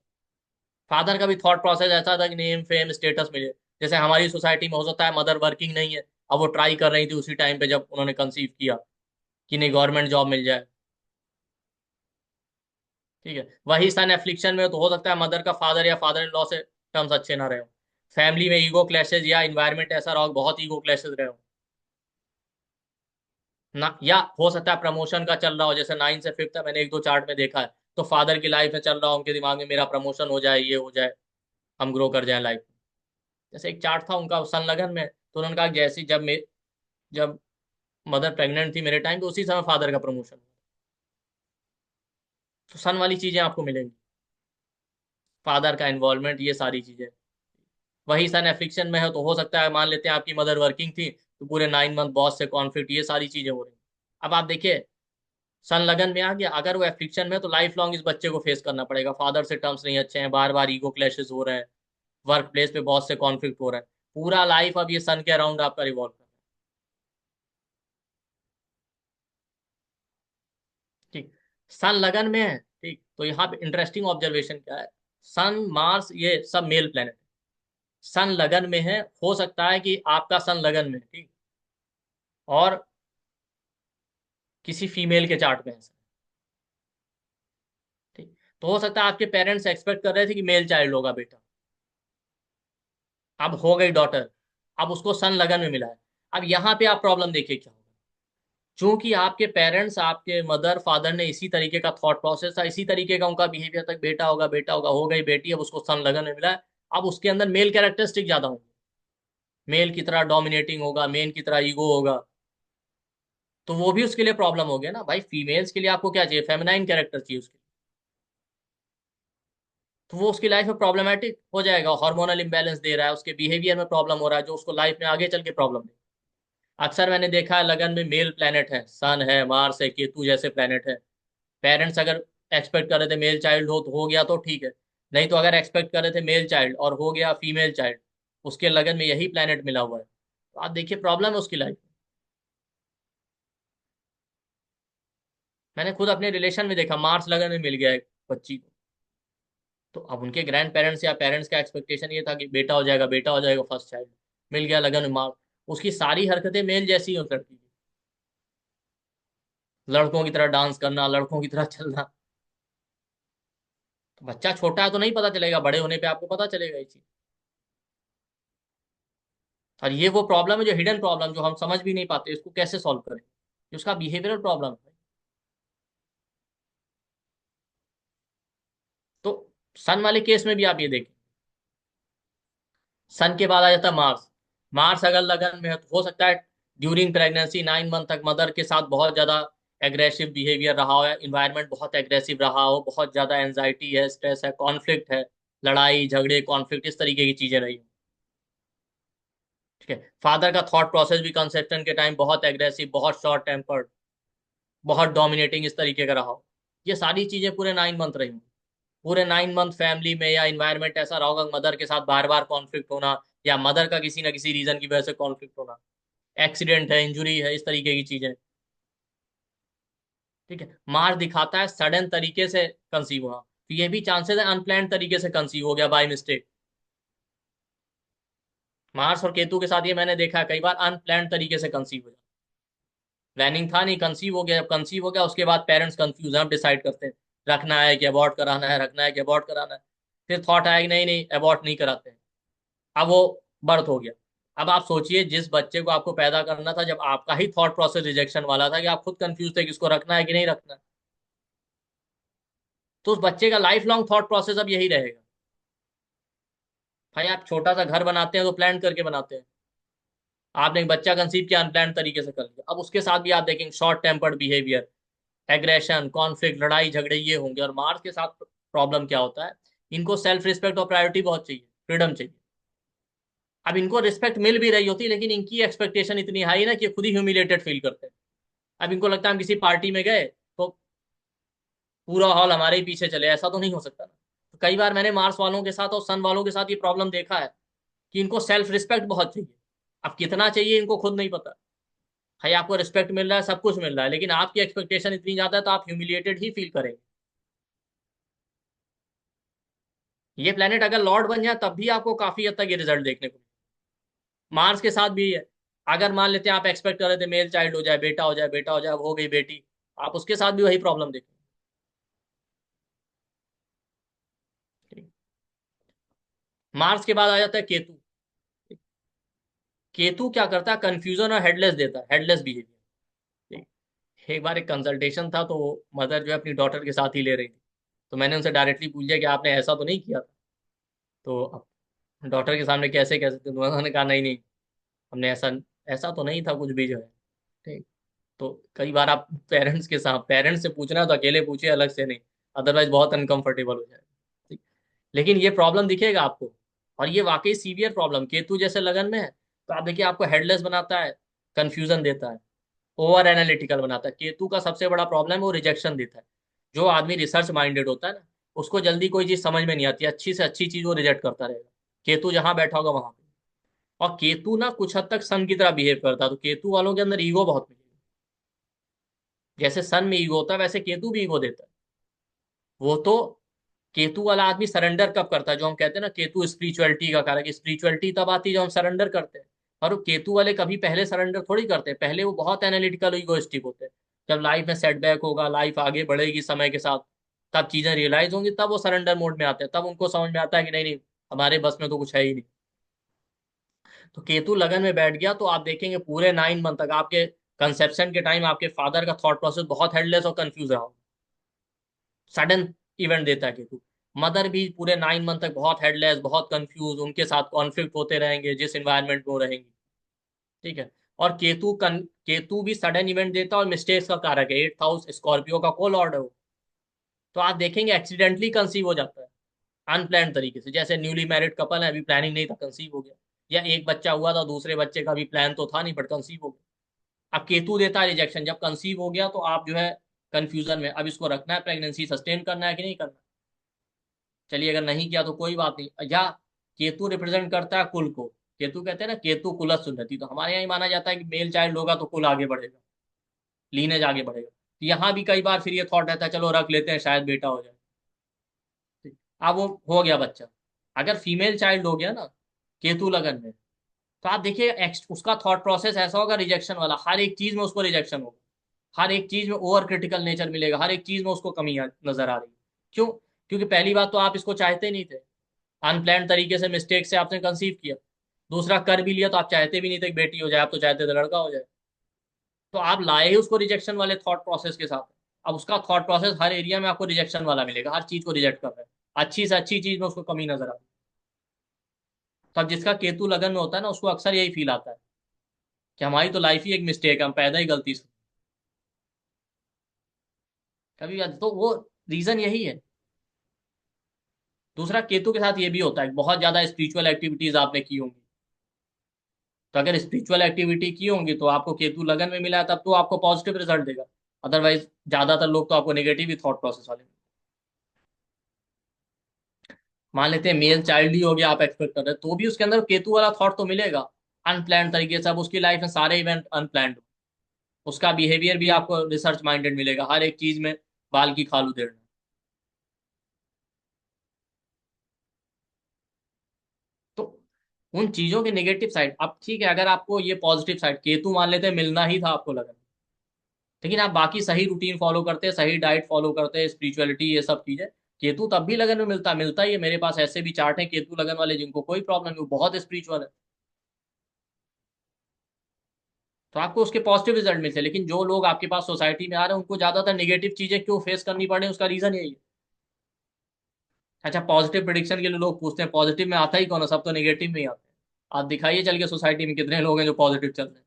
फादर का भी थॉट प्रोसेस ऐसा था कि नेम फेम स्टेटस मिले। जैसे हमारी सोसाइटी में हो सकता है मदर वर्किंग नहीं है, अब वो ट्राई कर रही थी उसी टाइम पे जब उन्होंने कंसीव किया कि नहीं गवर्नमेंट जॉब मिल जाए, ठीक है। वही सन एफ्लिक्शन में तो हो सकता है मदर का फादर या फादर इन लॉ से टर्म्स अच्छे ना रहे हो, फैमिली में ईगो क्लैशेज या इन्वायरमेंट ऐसा रहा हो बहुत ईगो क्लैशेज रहे हो ना, या हो सकता है प्रमोशन का चल रहा हो, जैसे 9 से 5 है, मैंने एक दो चार्ट में देखा है। तो फादर की लाइफ में चल रहा हो, उनके दिमाग में मेरा प्रमोशन हो जाए, ये हो जाए, हम ग्रो कर जाए लाइफ में। जैसे एक चार्ट था उनका सन लगन में, तो उन्होंने कहा जैसी जब मदर प्रेग्नेंट थी मेरे टाइम पे, उसी समय फादर का प्रमोशन। तो सन वाली चीजें आपको मिलेंगी, फादर का इन्वॉल्वमेंट, ये सारी चीजें। वही सन एफ्लिक्शन में है तो हो सकता है मान लेते हैं आपकी मदर वर्किंग थी, तो पूरे 9 मंथ बॉस से कॉन्फ्लिक्ट, ये सारी चीजें हो रही। अब आप देखिए सन लगन में आ गया, अगर वो एफ्लिक्शन में है तो लाइफ लॉन्ग इस बच्चे को फेस करना पड़ेगा, फादर से टर्म्स नहीं अच्छे हैं, बार बार ईगो क्लैशेस हो रहे हैं, वर्क प्लेस पे बॉस से कॉन्फ्लिक्ट हो रहा है, पूरा लाइफ अब ये सन के अराउंड आपका रिवॉल्व कर रहा है, ठीक। सन लगन में है, ठीक, तो यहाँ पे इंटरेस्टिंग ऑब्जर्वेशन क्या है, सन मार्स ये सब मेल प्लेनेट, सन लगन में है, हो सकता है कि आपका सन लगन में है, ठीक, और किसी फीमेल के चार्ट में है, ठीक। तो हो सकता है आपके पेरेंट्स एक्सपेक्ट कर रहे थे कि मेल चाइल्ड होगा बेटा, अब हो गई डॉटर, अब उसको सन लगन में मिला है। अब यहाँ पे आप प्रॉब्लम देखिए क्या होगा, चूंकि आपके पेरेंट्स, आपके मदर फादर ने इसी तरीके का थॉट प्रोसेस था, इसी तरीके का उनका बिहेवियर तक, बेटा होगा बेटा होगा, हो गई बेटी, अब उसको सन लगन में मिला है। अब उसके अंदर मेल कैरेक्टरिस्टिक ज्यादा होंगे, मेल की तरह डोमिनेटिंग होगा, मेल की तरह ईगो होगा, तो वो भी उसके लिए प्रॉब्लम हो गया ना भाई। फीमेल्स के लिए आपको क्या चाहिए, फेमिनाइन कैरेक्टर चाहिए उसके लिए, तो वो उसकी लाइफ में प्रॉब्लमेटिक हो जाएगा, हार्मोनल इंबैलेंस दे रहा है, उसके बिहेवियर में प्रॉब्लम हो रहा है, जो उसको लाइफ में आगे चल के प्रॉब्लम दे। अक्सर मैंने देखा है लगन में मेल प्लेनेट है, सन है, मार्स है, केतु जैसे प्लेनेट है, पेरेंट्स अगर एक्सपेक्ट कर रहे थे मेल चाइल्ड हो तो हो गया तो ठीक है, नहीं तो अगर एक्सपेक्ट कर रहे थे मेल चाइल्ड और हो गया फीमेल चाइल्ड, उसके लगन में यही प्लेनेट मिला हुआ है, तो आप देखिए प्रॉब्लम है उसकी लाइफ में। मैंने खुद अपने रिलेशन में देखा, मार्स लगन में मिल गया एक बच्ची को, तो अब उनके ग्रैंड पेरेंट्स या पेरेंट्स का एक्सपेक्टेशन ये था कि बेटा हो जाएगा, बेटा हो जाएगा, फर्स्ट चाइल्ड मिल गया लगन में मार्स, उसकी सारी हरकतें मेल जैसी हैं उस लड़की की, लड़कों की तरह डांस करना, लड़कों की तरह चलना। तो बच्चा छोटा है तो नहीं पता चलेगा, बड़े होने पे आपको पता चलेगा ये चीज। और ये वो प्रॉब्लम है जो हिडन प्रॉब्लम, जो हम समझ भी नहीं पाते, इसको कैसे सॉल्व करें, ये उसका बिहेवियरल प्रॉब्लम है। तो सन वाले केस में भी आप ये देखें, सन के बाद आ जाता है मार्स। मार्स अगर लगन में है तो हो सकता है ड्यूरिंग प्रेगनेंसी 9 मंथ तक मदर के साथ बहुत ज्यादा एग्रेसिव बिहेवियर रहा हो, इन्वायरमेंट बहुत एग्रेसिव रहा हो, बहुत ज्यादा एंजाइटी है, स्ट्रेस है, कॉन्फ्लिक्ट है, लड़ाई झगड़े कॉन्फ्लिक्ट, इस तरीके की चीजें रही, ठीक है। फादर का थॉट प्रोसेस भी कंसेप्शन के टाइम बहुत एग्रेसिव, बहुत शॉर्ट टेम्पर्ड, बहुत डोमिनेटिंग, इस तरीके का रहा हो, ये सारी चीजें पूरे 9 मंथ रही हों। पूरे 9 मंथ फैमिली में या इन्वायरमेंट ऐसा रहा होगा, मदर के साथ बार बार कॉन्फ्लिक्ट होना, या मदर का किसी ना किसी रीजन की वजह से कॉन्फ्लिक्ट होना, एक्सीडेंट है, इंजुरी है, इस तरीके की चीजें, ठीक है। मार्स दिखाता है सडन तरीके से कंसीव हुआ, तो ये भी चांसेस है अनप्लान्ड तरीके से कंसीव हो गया बाय मिस्टेक। मार्स और केतु के साथ ये मैंने देखा है कई बार, अनप्लान्ड तरीके से कंसीव हो जाता, प्लानिंग था नहीं, कंसीव हो गया, जब कंसीव हो गया उसके बाद पेरेंट्स कंफ्यूज हैं, अब डिसाइड करते हैं रखना है कि अबॉर्ट कराना है, रखना है कि अबॉर्ट कराना है, फिर थॉट आया कि नहीं नहीं अबॉर्ट नहीं कराते हैं, अब वो बर्थ हो गया। अब आप सोचिए जिस बच्चे को आपको पैदा करना था, जब आपका ही थॉट प्रोसेस रिजेक्शन वाला था कि आप खुद कंफ्यूज थे कि इसको रखना है कि नहीं रखना है, तो उस बच्चे का लाइफ लॉन्ग थॉट प्रोसेस अब यही रहेगा। भाई आप छोटा सा घर बनाते हैं तो प्लान करके बनाते हैं, आपने एक बच्चा कंसीव किया अनप्लान तरीके से कर लिया, अब उसके साथ भी आप देखेंगे short tempered behaviour, aggression, conflict, लड़ाई झगड़े ये होंगे। और मार्स के साथ प्रॉब्लम क्या होता है, इनको सेल्फ रिस्पेक्ट और प्रायोरिटी बहुत चाहिए, फ्रीडम चाहिए। अब इनको रिस्पेक्ट मिल भी रही होती है, लेकिन इनकी एक्सपेक्टेशन इतनी हाई ना कि खुद ही ह्यूमिलेटेड फील करते हैं, अब इनको लगता है हम किसी पार्टी में गए तो पूरा हॉल हमारे ही पीछे चले, ऐसा तो नहीं हो सकता ना। तो कई बार मैंने मार्स वालों के साथ और सन वालों के साथ ये प्रॉब्लम देखा है कि इनको सेल्फ रिस्पेक्ट बहुत चाहिए। अब कितना चाहिए इनको खुद नहीं पता। भाई आपको रिस्पेक्ट मिल रहा है, सब कुछ मिल रहा है, लेकिन आपकी एक्सपेक्टेशन इतनी ज्यादा है तो आप ह्यूमिलिएटेड ही फील करेंगे। ये प्लेनेट अगर लॉर्ड बन जाए तब भी आपको काफी हद तक ये रिजल्ट देखने को मिले। मार्स के साथ भी है। अगर मान लेते हैं आप एक्सपेक्ट कर रहे थे मेल चाइल्ड हो जाए, बेटा हो जाए, बेटा हो जाए, अब हो गई बेटी, आप उसके साथ भी वही प्रॉब्लम देखेंगे। मार्स के बाद आ जाता है केतु। केतु क्या करता है, कंफ्यूजन और हेडलेस देता है, हेडलेस बिहेवियर। एक बार एक कंसल्टेशन था तो मदर जो है अपनी डॉटर के साथ ही ले रही थी। तो मैंने उनसे डायरेक्टली पूछ लिया कि आपने ऐसा तो नहीं किया था। तो अब डॉटर के सामने कैसे कह सकते, तो उन्होंने कहा नहीं नहीं, हमने ऐसा ऐसा तो नहीं था कुछ भी जो है। ठीक। तो कई बार आप पेरेंट्स के साथ, पेरेंट्स से पूछना है तो अकेले पूछिए, अलग से नहीं, अदरवाइज बहुत अनकंफर्टेबल हो जाएगा। ठीक। लेकिन ये प्रॉब्लम दिखेगा आपको, और ये वाकई सीवियर प्रॉब्लम केतु जैसे लगन में है। तो आप देखिए आपको हेडलेस बनाता है, कंफ्यूजन देता है, ओवर एनालिटिकल बनाता है। केतु का सबसे बड़ा प्रॉब्लम है वो रिजेक्शन देता है। जो आदमी रिसर्च माइंडेड होता है ना, उसको जल्दी कोई चीज समझ में नहीं आती, अच्छी से अच्छी चीज वो रिजेक्ट करता रहेगा। केतु जहां बैठा होगा वहां पे। और केतु ना कुछ हद तक सन की तरह बिहेव करता है, तो केतु वालों के अंदर ईगो बहुत मिलेगा। जैसे सन में ईगो होता है वैसे केतु भी ईगो देता है। वो तो केतु वाला आदमी सरेंडर कब करता है, जो हम कहते हैं ना केतु स्पिरिचुअलिटी का कारक, स्पिरिचुअलिटी तब आती है जब हम सरेंडर करते हैं। और वो केतु वाले कभी पहले सरेंडर थोड़ी करते हैं, पहले वो बहुत एनालिटिकल इगोइस्टिक होते हैं। जब लाइफ में सेटबैक होगा, लाइफ आगे बढ़ेगी समय के साथ, तब चीजें रियलाइज होंगी, तब वो सरेंडर मोड में आते हैं, तब उनको समझ में आता है कि नहीं नहीं, हमारे बस में तो कुछ है ही नहीं। तो केतु लगन में बैठ गया तो आप देखेंगे पूरे 9 मंथ तक आपके कंसेप्शन के टाइम आपके फादर का थॉट प्रोसेस बहुत हेडलेस और कंफ्यूज रहा होगा। सडन इवेंट देता है केतु। मदर भी पूरे 9 मंथ तक बहुत हेडलेस, बहुत कंफ्यूज, उनके साथ कॉन्फ्लिक्ट होते रहेंगे जिस इन्वायरमेंट में वो रहेंगी। ठीक है। और केतु भी सडन इवेंट देता है और मिस्टेक्स का कारक है, 8th हाउस स्कॉर्पियो का को लॉर्ड है वो। तो आप देखेंगे एक्सीडेंटली कंसीव हो जाता है, अनप्लान तरीके से। जैसे न्यूली मैरिड कपल है, अभी प्लानिंग नहीं था, कंसीव हो गया। या एक बच्चा हुआ था, दूसरे बच्चे का भी प्लान तो था नहीं बट कंसीव हो गया। अब केतु देता है रिजेक्शन, जब कंसीव हो गया तो आप जो है कंफ्यूजन में, अब इसको रखना है, प्रेगनेंसी सस्टेन करना है कि नहीं करना। चलिए अगर नहीं किया तो कोई बात नहीं। या केतु रिप्रेजेंट करता है कुल को। केतु कहते हैं ना केतु कुलस्य सुंदति, तो हमारे यहाँ ही माना जाता है कि मेल चाइल्ड होगा तो कुल आगे बढ़ेगा, लीनेज आगे बढ़ेगा। तो यहाँ भी कई बार फिर ये थॉट रहता है चलो रख लेते हैं शायद बेटा हो जाए। ठीक। अब वो हो गया बच्चा। अगर फीमेल चाइल्ड हो गया ना केतु लगन में, तो आप देखिए उसका थॉट प्रोसेस ऐसा होगा रिजेक्शन वाला, हर एक चीज में उसको रिजेक्शन होगा, हर एक चीज में ओवर क्रिटिकल नेचर मिलेगा, हर एक चीज में उसको कमी नजर आ रही है। क्यों? क्योंकि पहली बात तो आप इसको चाहते नहीं थे, अनप्लान तरीके से मिस्टेक से आपने कंसीव किया। दूसरा कर भी लिया तो आप चाहते भी नहीं थे कि बेटी हो जाए, आप तो चाहते थे लड़का हो जाए। तो आप लाए ही उसको रिजेक्शन वाले थॉट प्रोसेस के साथ। अब उसका थॉट प्रोसेस हर एरिया में आपको रिजेक्शन वाला मिलेगा, हर चीज को रिजेक्ट कर रहा है, अच्छी से अच्छी चीज में उसको कमी नजर आ रही है। तो अब जिसका केतु लगन में होता है ना उसको अक्सर यही फील आता है कि हमारी तो लाइफ ही एक मिस्टेक है, हम पैदा ही गलती से। कभी तो वो रीजन यही है। दूसरा केतु के साथ ये भी होता है कि बहुत ज्यादा स्पिरिचुअल एक्टिविटीज आपने की होंगी। तो अगर स्पिरिचुअल एक्टिविटी की होंगी तो आपको केतु लगन में मिला है, तब तो आपको पॉजिटिव रिजल्ट देगा। अदरवाइज ज्यादातर लोग तो आपको नेगेटिव ही थॉट प्रोसेस वाले। मान लेते हैं मेल चाइल्ड ही हो गया, आप एक्सपेक्ट कर रहे हैं तो भी उसके अंदर केतु वाला थॉट तो मिलेगा। अनप्लान तरीके से, अब उसकी लाइफ में सारे इवेंट अनप्लान्ड, उसका बिहेवियर भी आपको रिसर्च माइंडेड मिलेगा, हर एक चीज में बाल की खाल उधेड़ना। तो उन चीजों के नेगेटिव साइड, अब ठीक है अगर आपको ये पॉजिटिव साइड केतु मान लेते हैं मिलना ही था आपको लगन, लेकिन आप बाकी सही रूटीन फॉलो करते हैं, सही डाइट फॉलो करते हैं, स्पिरिचुअलिटी ये सब चीजें, केतु तब भी लगन में मिलता मिलता ही है। मेरे पास ऐसे भी चार्ट हैं केतु लगन वाले जिनको कोई प्रॉब्लम नहीं, वो बहुत स्पिरिचुअल है। तो आपको उसके पॉजिटिव रिजल्ट मिलते हैं। लेकिन जो लोग आपके पास सोसाइटी में आ रहे हैं उनको ज्यादातर नेगेटिव चीजें क्यों फेस करनी पड़े, उसका रीजन यही है। अच्छा, पॉजिटिव प्रिडिक्शन के लिए लोग पूछते हैं पॉजिटिव में आता ही कौन है, सब तो नेगेटिव में ही आते हैं। आप दिखाइए चल के सोसाइटी में कितने लोग हैं जो पॉजिटिव चल रहे हैं।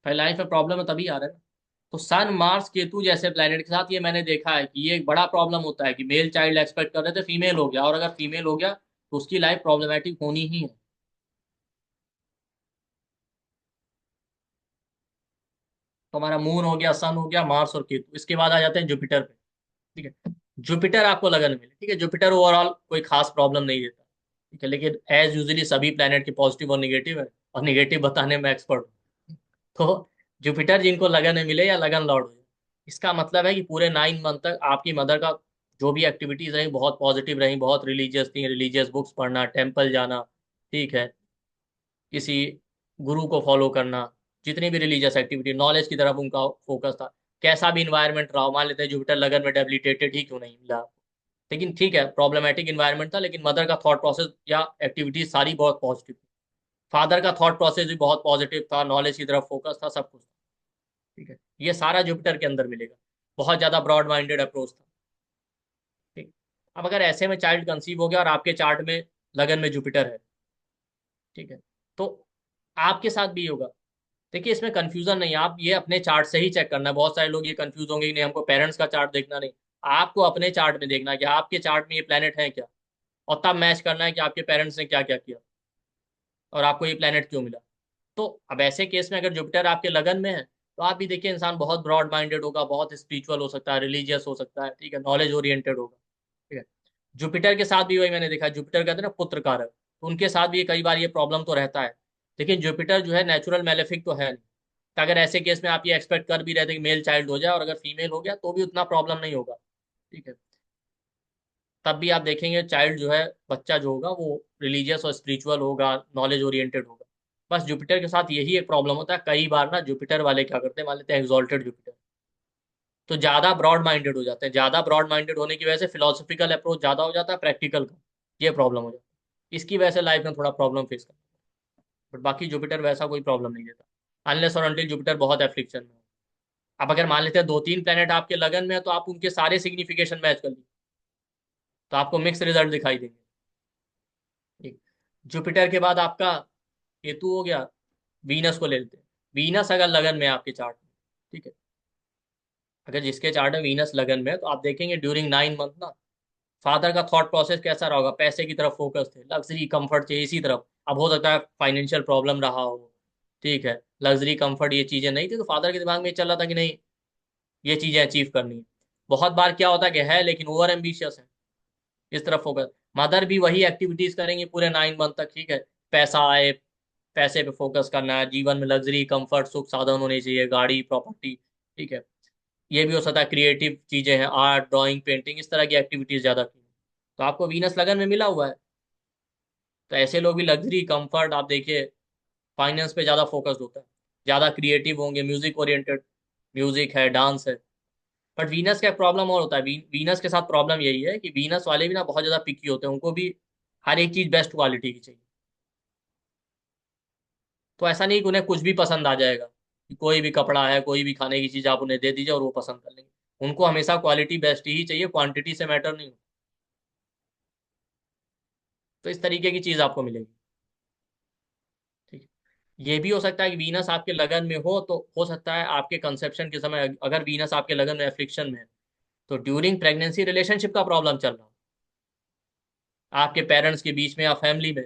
फिर लाइफ में प्रॉब्लम है तभी आ रहे हैं ना। तो सन मार्स केतु जैसे प्लेनेट के साथ ये मैंने देखा है कि ये एक बड़ा प्रॉब्लम होता है कि मेल चाइल्ड एक्सपेक्ट कर रहे थे फीमेल हो गया, और अगर फीमेल हो गया तो उसकी लाइफ प्रॉब्लमेटिक होनी ही है। तो हमारा मून हो गया, सन हो गया, मार्स और केतु। इसके बाद आ जाते हैं जुपिटर पे। ठीक है, जुपिटर आपको लगन मिले, ठीक है, जुपिटर ओवरऑल कोई खास प्रॉब्लम नहीं देता। ठीक है, लेकिन एज यूजली सभी प्लेनेट के पॉजिटिव और निगेटिव है, और निगेटिव बताने में एक्सपर्ट हूँ। तो जुपिटर जिनको लगन में मिले या लगन लॉर्ड हो जाए, इसका मतलब है कि पूरे 9 मंथ तक आपकी मदर का जो भी एक्टिविटीज रही बहुत पॉजिटिव रही, बहुत रिलीजियस थी, रिलीजियस बुक्स पढ़ना, टेम्पल जाना, ठीक है, किसी गुरु को फॉलो करना, जितनी भी रिलीजियस एक्टिविटी, नॉलेज की तरफ उनका फोकस था। कैसा भी इन्वायरमेंट रहा हो, मान लेते हैं जुपिटर लगन में डेबिलिटेटेड ही क्यों नहीं मिला, लेकिन ठीक है प्रॉब्लमेटिक इन्वायरमेंट था, लेकिन मदर का थॉट प्रोसेस या एक्टिविटीज सारी बहुत पॉजिटिव थी। फादर का थॉट प्रोसेस भी बहुत पॉजिटिव था, नॉलेज की तरफ फोकस था, सब कुछ था। ठीक है, ये सारा जुपिटर के अंदर मिलेगा। बहुत ज्यादा ब्रॉड माइंडेड अप्रोच था। ठीक, अब अगर ऐसे में चाइल्ड कंसीव हो गया और आपके चार्ट में लगन में जुपिटर है, ठीक है, तो आपके साथ भी होगा। देखिए इसमें कंफ्यूजन नहीं है, आप ये अपने चार्ट से ही चेक करना है। बहुत सारे लोग ये कंफ्यूज होंगे कि नहीं हमको पेरेंट्स का चार्ट देखना, नहीं, आपको अपने चार्ट में देखना है कि आपके चार्ट में ये प्लेनेट है क्या, और तब मैच करना है कि आपके पेरेंट्स ने क्या क्या किया और आपको ये प्लेनेट क्यों मिला। तो अब ऐसे केस में अगर जुपिटर आपके लगन में है, तो आप भी देखिए इंसान बहुत ब्रॉड माइंडेड होगा, बहुत स्पिरिचुअल हो सकता है, रिलीजियस हो सकता है, ठीक है, नॉलेज ओरिएंटेड होगा। ठीक है, जुपिटर के साथ भी वही मैंने देखा, जुपिटर कहते हैं ना पुत्र कारक, तो उनके साथ भी कई बार ये प्रॉब्लम तो रहता है। लेकिन जुपिटर जो है नेचुरल मैलेफिक तो है नहीं, तो अगर ऐसे केस में आप ये एक्सपेक्ट कर भी रहे थे कि मेल चाइल्ड हो जाए, और अगर फीमेल हो गया तो भी उतना प्रॉब्लम नहीं होगा। ठीक है, तब भी आप देखेंगे चाइल्ड जो है, बच्चा जो होगा वो रिलीजियस और स्पिरिचुअल होगा, नॉलेज ओरिएंटेड होगा। बस जुपिटर के साथ यही एक प्रॉब्लम होता है, कई बार ना जुपिटर वाले क्या करते हैं, मान लेते हैं एग्जॉल्टेड जुपिटर, तो ज्यादा ब्रॉड माइंडेड हो जाते हैं। ज्यादा ब्रॉड माइंडेड होने की वजह से फिलोसफिकल अप्रोच ज्यादा हो जाता है, प्रैक्टिकल का ये प्रॉब्लम हो जाता है। इसकी वजह से लाइफ में थोड़ा प्रॉब्लम फेस करना, बट बाकी जुपिटर वैसा कोई प्रॉब्लम नहीं देता, अनलेस और अनटिल जुपिटर बहुत एफ्लिक्शन में हो। अब अगर मान लेते हैं 2-3 प्लेनेट आपके लगन में है, तो आप उनके सारे सिग्निफिकेशन मैच कर लीजिए, तो आपको मिक्स रिजल्ट दिखाई देंगे। ठीक, जुपिटर के बाद आपका केतु हो गया, वीनस को ले लेते हैं। वीनस अगर लगन में है आपके चार्ट में, ठीक है, अगर जिसके चार्ट में वीनस लगन में है, तो आप देखेंगे ड्यूरिंग 9 मंथ ना फादर का थॉट प्रोसेस कैसा रहा होगा, पैसे की तरफ फोकस थे, लग्जरी कंफर्ट चाहिए इसी तरफ। अब हो सकता है फाइनेंशियल प्रॉब्लम रहा हो, ठीक है, लग्जरी कंफर्ट ये चीजें नहीं थी, तो फादर के दिमाग में ये चल रहा था कि नहीं ये चीजें अचीव करनी है। बहुत बार क्या होता है कि है लेकिन ओवर एम्बिशियस है, इस तरफ फोकस। मदर भी वही एक्टिविटीज करेंगे पूरे 9 मंथ तक, ठीक है, पैसा आए, पैसे पे फोकस करना है, जीवन में लग्जरी कंफर्ट सुख साधन होने चाहिए, गाड़ी प्रॉपर्टी, ठीक है। ये भी हो सकता है क्रिएटिव चीजें हैं, आर्ट ड्राइंग पेंटिंग, इस तरह की एक्टिविटीज ज्यादा की, तो आपको वीनस लगन में मिला हुआ है। तो ऐसे लोग भी लग्जरी कंफर्ट आप देखिए, फाइनेंस पे ज्यादा फोकस्ड होता है, ज्यादा क्रिएटिव होंगे, म्यूजिक ओरिएंटेड, म्यूजिक है, डांस है। बट वीनस का एक प्रॉब्लम और होता है, वीनस के साथ प्रॉब्लम यही है कि वीनस वाले भी ना बहुत ज्यादा पिकी होते हैं, उनको भी हर एक चीज बेस्ट क्वालिटी की चाहिए। तो ऐसा नहीं कि उन्हें कुछ भी पसंद आ जाएगा, कि कोई भी कपड़ा है, कोई भी खाने की चीज आप उन्हें दे दीजिए और वो पसंद कर लेंगे। उनको हमेशा क्वालिटी बेस्ट ही चाहिए, क्वांटिटी से मैटर नहीं होता। तो इस तरीके की चीज आपको मिलेगी। ठीक है, ये भी हो सकता है कि वीनस आपके लगन में हो, तो हो सकता है आपके कंसेप्शन के समय अगर वीनस आपके लगन में एफ्लिक्शन में है, तो ड्यूरिंग प्रेगनेंसी रिलेशनशिप का प्रॉब्लम चल रहा हो आपके पेरेंट्स के बीच में या फैमिली में,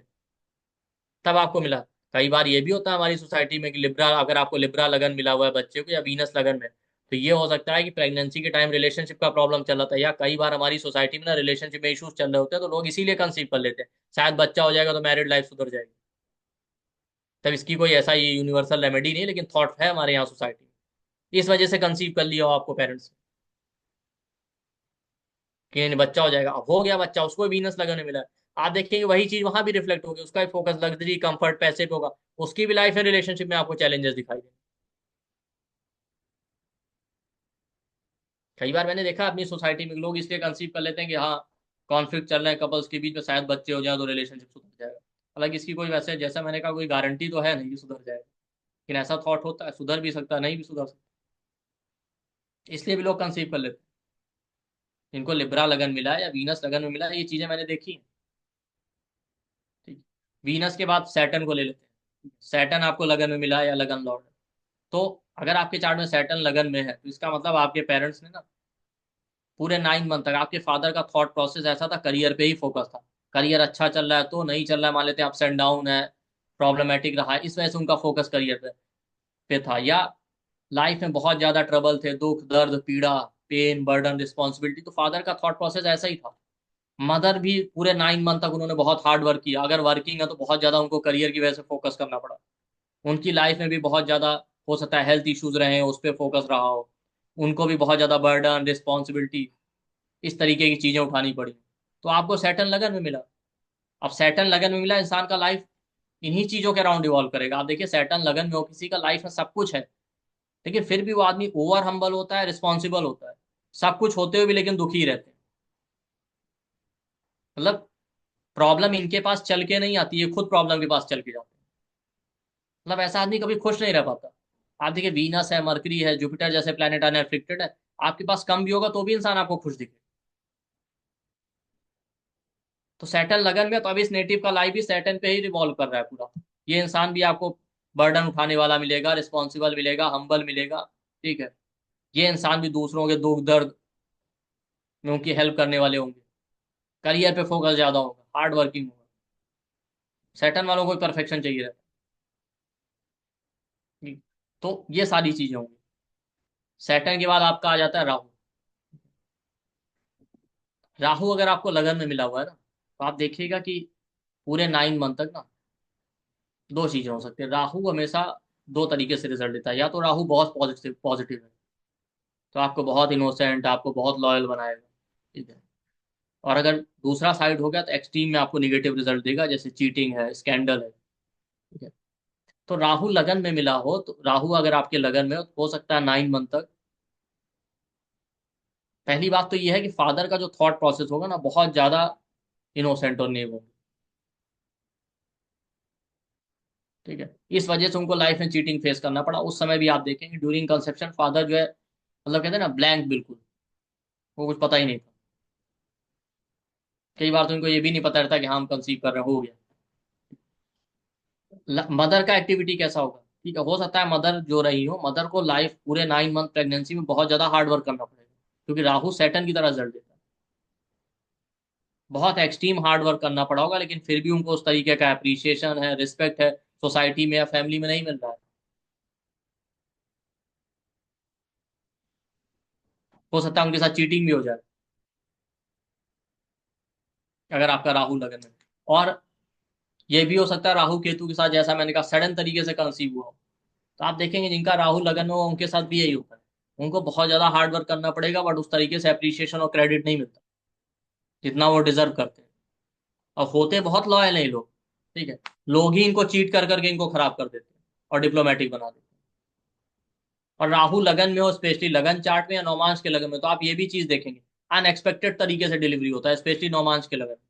तब आपको मिला। कई बार ये भी होता है हमारी सोसाइटी में कि लिब्रा, अगर आपको लिब्रा लगन मिला हुआ है बच्चे को या वीनस लगन में, तो ये हो सकता है कि प्रेगनेंसी के टाइम रिलेशनशिप का प्रॉब्लम चल रहा था, या कई बार हमारी सोसाइटी में ना रिलेशनशिप में इश्यूज चल रहे होते हैं, तो लोग इसीलिए कंसीव कर लेते हैं, शायद बच्चा हो जाएगा तो मैरिड लाइफ सुधर जाएगी। तब इसकी कोई ऐसा ये यूनिवर्सल रेमेडी नहीं, लेकिन थॉट है हमारे यहाँ सोसाइटी में, इस वजह से कंसीव कर लिया हो आपको पेरेंट्स कि नहीं बच्चा हो जाएगा। अब हो गया बच्चा, उसको वीनस लगने मिला है, आप देखेंगे वही चीज वहां भी रिफ्लेक्ट होगी, उसका भी फोकस लग्जरी कंफर्ट पैसे पे होगा, उसकी भी लाइफ है रिलेशनशिप में आपको चैलेंजेस दिखाई देंगे। कई बार मैंने देखा अपनी सोसाइटी में लोग इसलिए कंसीव कर लेते हैं कि हाँ कॉन्फ्लिक्ट चल रहे हैं कपल्स के बीच में, शायद बच्चे हो जाए तो रिलेशनशिप सुधर जाएगा। हालांकि इसकी कोई वैसे, जैसा मैंने कहा, कोई गारंटी तो है नहीं कि सुधर जाएगा, लेकिन ऐसा थॉट होता है, सुधर भी सकता है, नहीं भी सुधर सकता, इसलिए भी लोग कंसीव कर लेते हैं। इनको लिब्रा लगन मिला है या वीनस लगन में मिला है, ये चीजें मैंने देखी हैं। ठीक, वीनस के बाद सैटर्न को ले लेते हैं। सैटर्न आपको लगन में मिला है या लगन लॉर्ड है, तो अगर आपके चार्ट में सैटर्न लगन में है, तो इसका मतलब आपके पेरेंट्स ने ना पूरे 9 मंथ तक, आपके फादर का थॉट प्रोसेस ऐसा था, करियर पे ही फोकस था। करियर अच्छा चल रहा है तो, नहीं चल रहा है मान लेते हैं अप्स एंड डाउन है, प्रॉब्लमेटिक रहा है, इस वजह से उनका फोकस करियर पे था, या लाइफ में बहुत ज्यादा ट्रबल थे, दुख दर्द पीड़ा, पेन बर्डन रिस्पॉन्सिबिलिटी। तो फादर का थॉट प्रोसेस ऐसा ही था। मदर भी पूरे 9 मंथ तक उन्होंने बहुत हार्ड वर्क किया। अगर वर्किंग है तो बहुत ज्यादा उनको करियर की वजह से फोकस करना पड़ा। उनकी लाइफ में भी बहुत ज्यादा, हो सकता है हेल्थ इश्यूज रहे हो, उस पर फोकस रहा हो। उनको भी बहुत ज्यादा बर्डन रिस्पॉन्सिबिलिटी, इस तरीके की चीजें उठानी पड़ी। तो आपको सैटर्न लगन में मिला। अब सैटर्न लगन में मिला, इंसान का लाइफ इन्हीं चीजों के अराउंड इवॉल्व करेगा। आप देखिए सैटर्न लगन में हो, किसी का लाइफ में सब कुछ है, लेकिन फिर भी वो आदमी ओवर हम्बल होता है, रिस्पॉन्सिबल होता है, सब कुछ होते हुए भी लेकिन दुखी रहते हैं। मतलब प्रॉब्लम इनके पास चल के नहीं आती है, खुद प्रॉब्लम के पास चल के जाते हैं। मतलब ऐसा आदमी कभी खुश नहीं रह पाता। आप देखिए वीनस है, मरकरी है, जुपिटर जैसे प्लेनेट अनएफिक्टेड है, आपके पास कम भी होगा तो भी इंसान आपको खुश दिखे। तो सैटर्न लगन में, तो अभी इस नेटिव का लाइफ भी सैटर्न पे ही रिवॉल्व कर रहा है पूरा। ये इंसान भी आपको बर्डन उठाने वाला मिलेगा, रिस्पॉन्सिबल मिलेगा, हम्बल मिलेगा। ठीक है। ये इंसान भी दूसरों के दुख दर्द में उनकी हेल्प करने वाले होंगे। करियर पे फोकस ज्यादा होगा, हार्ड वर्किंग होगा। सैटर्न वालों को परफेक्शन चाहिए रहता है। ठीक। तो ये सारी चीजें होंगी। सैटर्न के बाद आपका आ जाता है राहु। राहु अगर आपको लगन में मिला हुआ है ना, तो आप देखिएगा कि पूरे 9 मंथ तक ना दो चीजें हो सकती है। राहु हमेशा दो तरीके से रिजल्ट देता है। या तो राहु बहुत पॉजिटिव पॉजिटिव है, तो आपको बहुत इनोसेंट, आपको बहुत लॉयल बनाएगा। ठीक है। और अगर दूसरा साइड हो गया तो एक्सट्रीम में आपको निगेटिव रिजल्ट देगा, जैसे चीटिंग है, स्कैंडल है। ठीक है। तो राहु लगन में मिला हो, तो राहु अगर आपके लगन में हो सकता है 9 मंथ तक। पहली बात तो यह है कि फादर का जो थॉट प्रोसेस होगा ना, बहुत ज्यादा इनोसेंट और नेव होगा। ठीक है। इस वजह से उनको लाइफ में चीटिंग फेस करना पड़ा। उस समय भी आप देखेंगे ड्यूरिंग कंसेप्शन फादर जो है, मतलब कहते हैं ना ब्लैंक, बिल्कुल वो कुछ पता ही नहीं था। कई बार तो इनको ये भी नहीं पता रहता कि हाँ हम कंसीव कर रहे हो गया। मदर का एक्टिविटी कैसा होगा? ठीक है, हो सकता है मदर जो रही हो, मदर को लाइफ पूरे 9 मंथ प्रेगनेंसी में बहुत ज्यादा हार्ड वर्क करना पड़ेगा, क्योंकि राहु सैटर्न की तरह रिजल्ट देता है। बहुत एक्सट्रीम हार्ड वर्क करना पड़ा होगा, लेकिन फिर भी उनको उस तरीके का अप्रिसिएशन है, रिस्पेक्ट है, सोसाइटी में या फैमिली में नहीं मिल रहा है। हो सकता है उनके साथ चीटिंग भी हो जाए, अगर आपका राहु लगन में। और ये भी हो सकता है राहु केतु के साथ, जैसा मैंने कहा, सडन तरीके से कंसीव हुआ हो। तो आप देखेंगे जिनका राहु लगन में हो उनके साथ भी यही होता है। उनको बहुत ज्यादा हार्ड वर्क करना पड़ेगा, बट उस तरीके से अप्रिसिएशन और क्रेडिट नहीं मिलता जितना वो डिजर्व करते हैं। और होते बहुत लॉयल है ये लोग। ठीक है। लोग ही इनको चीट कर करके इनको खराब कर देते हैं और डिप्लोमेटिक बना देते हैं। और राहु लगन में हो, स्पेशली लगन चार्ट में या नौमांश के लगन में, तो आप ये भी चीज देखेंगे, अनएक्सपेक्टेड तरीके से डिलीवरी होता है, स्पेशली नौमांश के लगन में।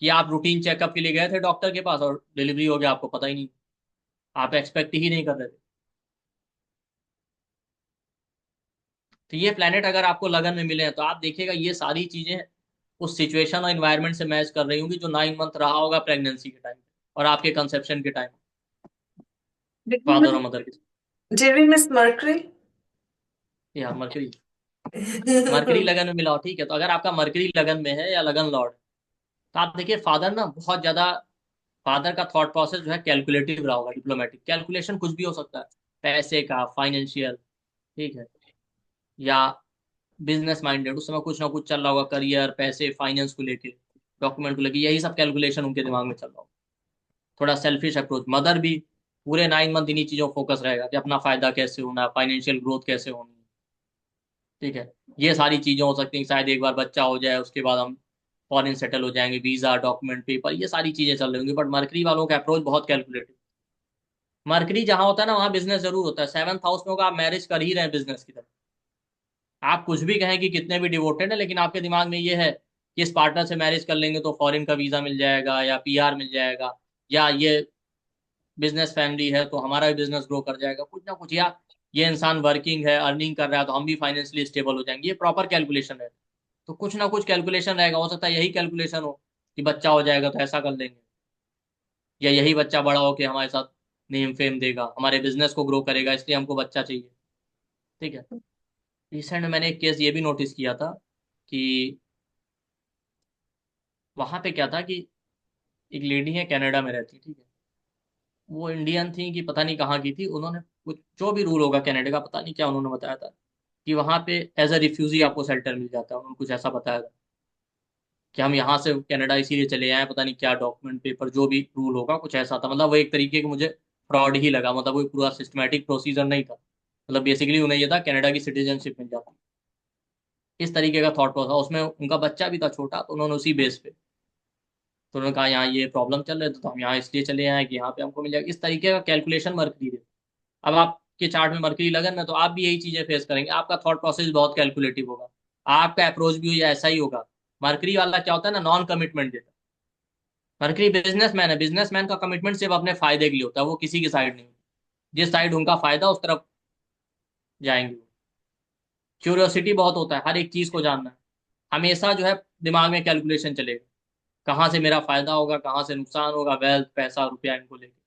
कि आप रूटीन चेकअप के लिए गए थे डॉक्टर के पास और डिलीवरी हो गया, आपको पता ही नहीं, आप एक्सपेक्ट ही नहीं कर रहे थे। तो ये प्लेनेट अगर आपको लगन में मिले हैं, तो आप देखिएगा ये सारी चीजें उस सिचुएशन और इन्वायरमेंट से मैच कर रही होंगी जो 9 मंथ रहा होगा प्रेगनेंसी के टाइम और आपके कंसेप्शन के टाइम, फादर और मदर के। Did we miss Mercury? या मरकरी, मरकरी लगन में मिला हो, ठीक है। तो अगर आपका मरकरी लगन में है या लगन लॉर्ड, तो आप देखिए फादर ना बहुत ज्यादा, फादर का थॉट प्रोसेस जो है कैलकुलेटिव रहा होगा, डिप्लोमेटिक। कैलकुलेशन कुछ भी हो सकता है, पैसे का, फाइनेंशियल। ठीक है। या बिजनेस माइंडेड, उस समय कुछ ना कुछ चल रहा होगा, करियर, पैसे, फाइनेंस को लेके, डॉक्यूमेंट को लेके, यही सब कैलकुलेशन उनके दिमाग में चल रहा होगा। थोड़ा सेल्फिश अप्रोच। मदर भी पूरे 9 मंथ इन्हीं चीजों फोकस रहेगा कि अपना फायदा कैसे होना है, फाइनेंशियल ग्रोथ कैसे होनी है। ठीक है। ये सारी चीजें हो सकती हैं, शायद एक बार बच्चा हो जाए उसके बाद हम फॉरेन सेटल हो जाएंगे, वीजा, डॉक्यूमेंट, पेपर, ये सारी चीजें चल रही होंगी। बट मरकरी वालों का अप्रोच बहुत कैलकुलेटिव। मरकरी जहां होता है ना, वहां बिजनेस जरूर होता है। 7th हाउस में होगा, आप मैरिज कर ही रहे हैं बिजनेस की तरफ। आप कुछ भी कहें कि कितने भी डिवोटेड है, लेकिन आपके दिमाग में ये है कि इस पार्टनर से मैरिज कर लेंगे तो फॉरेन का वीजा मिल जाएगा या पीआर मिल जाएगा, या ये बिजनेस फैमिली है तो हमारा भी बिजनेस ग्रो कर जाएगा, कुछ ना कुछ। या ये इंसान वर्किंग है, अर्निंग कर रहा है तो हम भी फाइनेंशियली स्टेबल हो जाएंगे। ये प्रॉपर कैलकुलेशन है। तो कुछ ना कुछ कैलकुलेशन रहेगा। हो सकता है यही कैलकुलेशन हो कि बच्चा हो जाएगा तो ऐसा कर लेंगे, या यही बच्चा बड़ा हो के हमारे साथ नेम फेम देगा, हमारे बिजनेस को ग्रो करेगा, इसलिए हमको बच्चा चाहिए। ठीक है। रिसेंट में मैंने एक केस ये भी नोटिस किया था कि वहां पे क्या था कि एक लेडी है, कनाडा में रहती है। ठीक है। वो इंडियन थी कि पता नहीं कहाँ की थी, उन्होंने कुछ जो भी रूल होगा कनाडा का, पता नहीं क्या उन्होंने बताया था कि वहां पे एज अ रिफ्यूजी आपको शेल्टर मिल जाता है, उन्होंने कुछ ऐसा बताया था कि हम यहाँ से कनाडा इसीलिए चले आए, पता नहीं क्या डॉक्यूमेंट पेपर जो भी रूल होगा कुछ ऐसा था। मतलब वो एक तरीके का मुझे फ्रॉड ही लगा, मतलब वो पूरा सिस्टमेटिक प्रोसीजर नहीं था। मतलब बेसिकली उन्हें ये था कनाडा की सिटीजनशिप मिल जाती, इस तरीके का थॉट प्रोसेस। उसमें उनका बच्चा भी था छोटा, तो उन्होंने उसी बेस पे तो उन्होंने कहा यहाँ ये प्रॉब्लम चल रहे थे तो हम यहाँ इसलिए चले आए कि यहाँ पे हमको मिल जाएगा, इस तरीके का कैलकुलेशन मरकरी दे। अब आपके चार्ट में मरकरी लगन है तो आप भी यही चीजें फेस करेंगे, आपका थॉट प्रोसेस बहुत कैलकुलेटिव होगा, आपका अप्रोच भी ऐसा ही होगा। मरकरी वाला क्या होता है ना, नॉन कमिटमेंट देता है। मरकरी बिजनेसमैन है, बिजनेसमैन का कमिटमेंट सिर्फ अपने फायदे के लिए होता है, वो किसी की साइड नहीं होती। जिस साइड उनका फायदा उस तरफ जाएंगे वो। क्यूरियोसिटी बहुत होता है, हर एक चीज को जानना है हमेशा जो है, दिमाग में कैलकुलेशन चलेगा, कहाँ से मेरा फायदा होगा, कहाँ से नुकसान होगा, वेल्थ पैसा रुपया इनको लेके।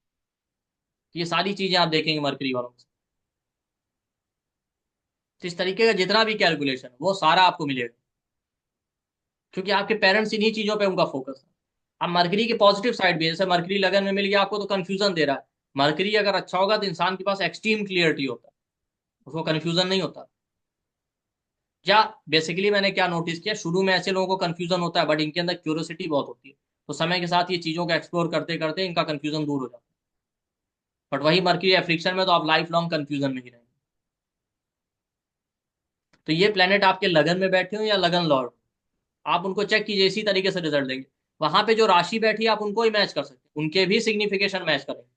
ये सारी चीजें आप देखेंगे मरकरी वालों से। तो इस तरीके का जितना भी कैलकुलेशन है वो सारा आपको मिलेगा, क्योंकि आपके पेरेंट्स इन्हीं चीजों पे उनका फोकस है। अब मरकरी की पॉजिटिव साइड भी है, जैसे मरकरी लगन में मिल गया आपको तो कंफ्यूजन दे रहा है। मरकरी अगर अच्छा होगा तो इंसान के पास एक्सट्रीम क्लियरिटी होता है, उसको कंफ्यूजन नहीं होता। क्या बेसिकली मैंने क्या नोटिस किया, शुरू में ऐसे लोगों को कंफ्यूजन होता है बट इनके अंदर क्यूरियोसिटी बहुत होती है, तो समय के साथ ये चीजों को एक्सप्लोर करते करते इनका कंफ्यूजन दूर हो जाता है। बट वही मर्क्यूरी एफ्लिक्शन में तो आप लाइफ लॉन्ग कंफ्यूजन में ही रहेंगे। तो ये प्लेनेट आपके लगन में बैठे हो या लगन लॉर्ड, आप उनको चेक कीजिए, इसी तरीके से रिजल्ट देंगे। वहां पे जो राशि बैठी है आप उनको ही मैच कर सकते हैं, उनके भी सिग्निफिकेशन मैच करेंगे।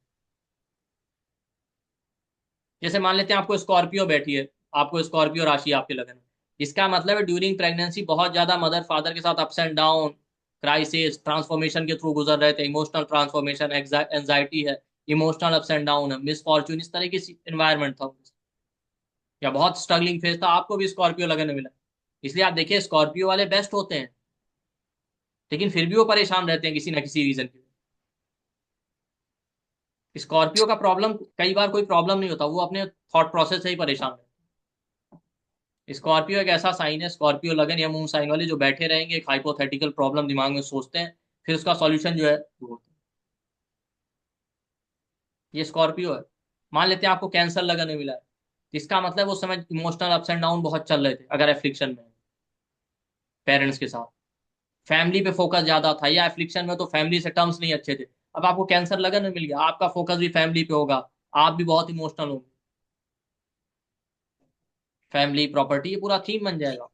जैसे मान लेते हैं आपको स्कॉर्पियो बैठी है, आपको स्कॉर्पियो राशि आपके लगन में, इसका मतलब है ड्यूरिंग प्रेगनेंसी बहुत ज्यादा मदर फादर के साथ ups and down, crisis, transformation के थ्रू गुजर रहे थे, इमोशनल ट्रांसफॉर्मेशन, एंजाइटी है, इमोशनल अप्स एंड डाउन है, मिस फॉर्चून, इस तरह की एनवायरमेंट था, या बहुत स्ट्रगलिंग फेज था, आपको भी स्कॉर्पियो लगन में मिला। इसलिए आप देखिए स्कॉर्पियो वाले बेस्ट होते हैं, लेकिन फिर भी वो परेशान रहते हैं किसी ना किसी रीजन के लिए। स्कॉर्पियो का प्रॉब्लम कई बार कोई प्रॉब्लम नहीं होता, वो अपने थॉट प्रोसेस से ही परेशान रहते हैं। स्कॉर्पियो एक ऐसा साइन है, स्कॉर्पियो लगन या मून साइन वाले जो बैठे रहेंगे एक हाइपोथेटिकल प्रॉब्लम दिमाग में सोचते हैं, फिर उसका सॉल्यूशन जो है ढूंढते हैं। ये स्कॉर्पियो है। मान लेते हैं आपको कैंसर लगन में मिला है, इसका मतलब उस समय इमोशनल अप्स एंड डाउन बहुत चल रहे थे, अगर एफ्लिक्शन में पेरेंट्स के साथ फैमिली पे फोकस ज्यादा था, या एफ्लिक्शन में तो फैमिली से टर्म्स नहीं अच्छे थे। अब आपको कैंसर लगन में मिल गया, आपका फोकस भी फैमिली पे होगा, आप भी बहुत इमोशनल होंगे, फैमिली प्रॉपर्टी ये पूरा थीम बन जाएगा।